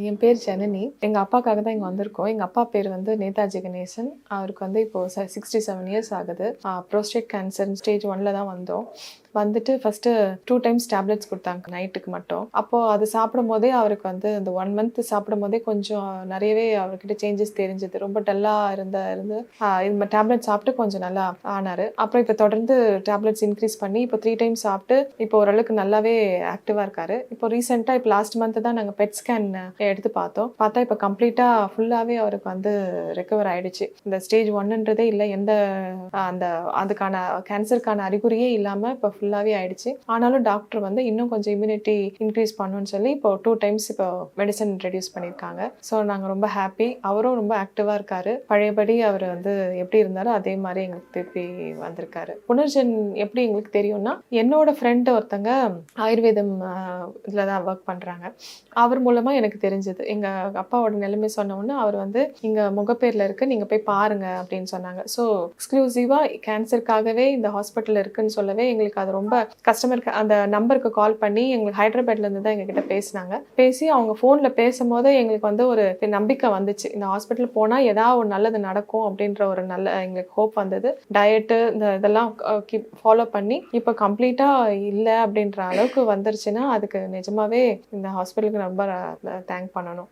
என் பேர் ஜனனி. எங்க அப்பாக்காக தான் இங்க வந்திருக்கோம். எங்க அப்பா பேர் வந்து நேதாஜி கணேசன். அவருக்கு வந்து இப்போ 67 இயர்ஸ் ஆகுது. புரோஸ்டேட் கேன்சர் ஸ்டேஜ் 1ல தான் வந்தோம். வந்துட்டு ஃபர்ஸ்ட்டு 2 டைம்ஸ் டேப்லெட்ஸ் குடுத்தாங்க நைட்டுக்கு மட்டும். அப்போ அது சாப்பிடும்போதே அவருக்கு வந்து அந்த 1 மந்த் சாப்பிடும்போதே கொஞ்சம் நெறையவே அவர்கிட்ட சேஞ்சஸ் தெரிஞ்சது. ரொம்ப டல்லா இருந்து இந்த டேப்லெட் சாப்பிட்டு கொஞ்சம் நல்லா ஆனாரு. அப்புறம் இப்போ தொடர்ந்து டேப்லெட்ஸ் இன்க்ரீஸ் பண்ணி இப்போ 3 டைம்ஸ் சாப்பிட்டு இப்போ ஓரளவுக்கு நல்லாவே ஆக்டிவா இருக்காரு. இப்போ ரீசென்ட்டா இப்போ லாஸ்ட் மந்த் தான் நாங்க பெட் ஸ்கேன் எடுத்து பார்த்தோம். பார்த்தா இப்போ கம்ப்ளீட்டா ஃபுல்லாவே அவருக்கு வந்து ரெக்கவர் ஆயிடுச்சு. இந்த ஸ்டேஜ் 1ன்றதே இல்ல. எந்த அந்த அதுக்கான கேன்சருக்கான அறிகுறியே இல்லாம இப்போ ஃபுல்லாவே ஆயிடுச்சு. ஆனாலும் டாக்டர் வந்து இன்னும் கொஞ்சம் இம்யூனிட்டி இன்க்ரீஸ் பண்ணணும்னு சொல்லி இப்போ 2 டைம்ஸ் இப்போ மெடிசன் இன்ட்ரோடியூஸ் பண்ணியிருக்காங்க. ஸோ நாங்க ரொம்ப ஹாப்பி. அவரும் ரொம்ப ஆக்டிவா இருக்காரு. பழையபடி அவர் வந்து எப்படி இருந்தாரோ அதே மாதிரி எங்களுக்கு திருப்பி வந்திருக்காரு. புனர்ஜென் எப்படி எங்களுக்கு தெரியும்னா, என்னோட ஃப்ரெண்ட் ஒருத்தங்க ஆயுர்வேதம் இதில் தான் ஒர்க் பண்றாங்க. அவர் மூலமா எனக்கு தெரிஞ்சது. எங்க அப்பாவோட நிலைமை சொன்ன உடனே அவர் வந்து இங்க முகப்பேர்ல இருக்கு, நீங்க போய் பாருங்க அப்படின்னு சொன்னாங்க. ஸோ எக்ஸ்க்ளூசிவா கேன்சருக்காகவே இந்த ஹாஸ்பிட்டல் இருக்குன்னு சொல்லவே எங்களுக்கு அது ரொம்ப கஸ்டமருக்கு அந்த நம்பருக்கு கால் பண்ணி எங்களுக்கு ஹைதராபாத்ல இருந்து தான் எங்ககிட்ட பேசினாங்க. பேசி அவங்க ஃபோன்ல பேசும்போது எங்களுக்கு வந்து ஒரு நம்பிக்கை வந்துச்சு. இந்த ஹாஸ்பிட்டல் போனா ஏதாவது ஒரு நல்லது நடக்கும் அப்படின்ற ஒரு நல்ல எங்களுக்கு ஹோப் வந்தது. டயட்டு இதெல்லாம் ஃபாலோ பண்ணி இப்போ கம்ப்ளீட்டா இல்லை அப்படின்ற அளவுக்கு வந்துருச்சுன்னா அதுக்கு நிஜமாவே இந்த ஹாஸ்பிட்டலுக்கு ரொம்ப தேங்க் பண்ணணும்.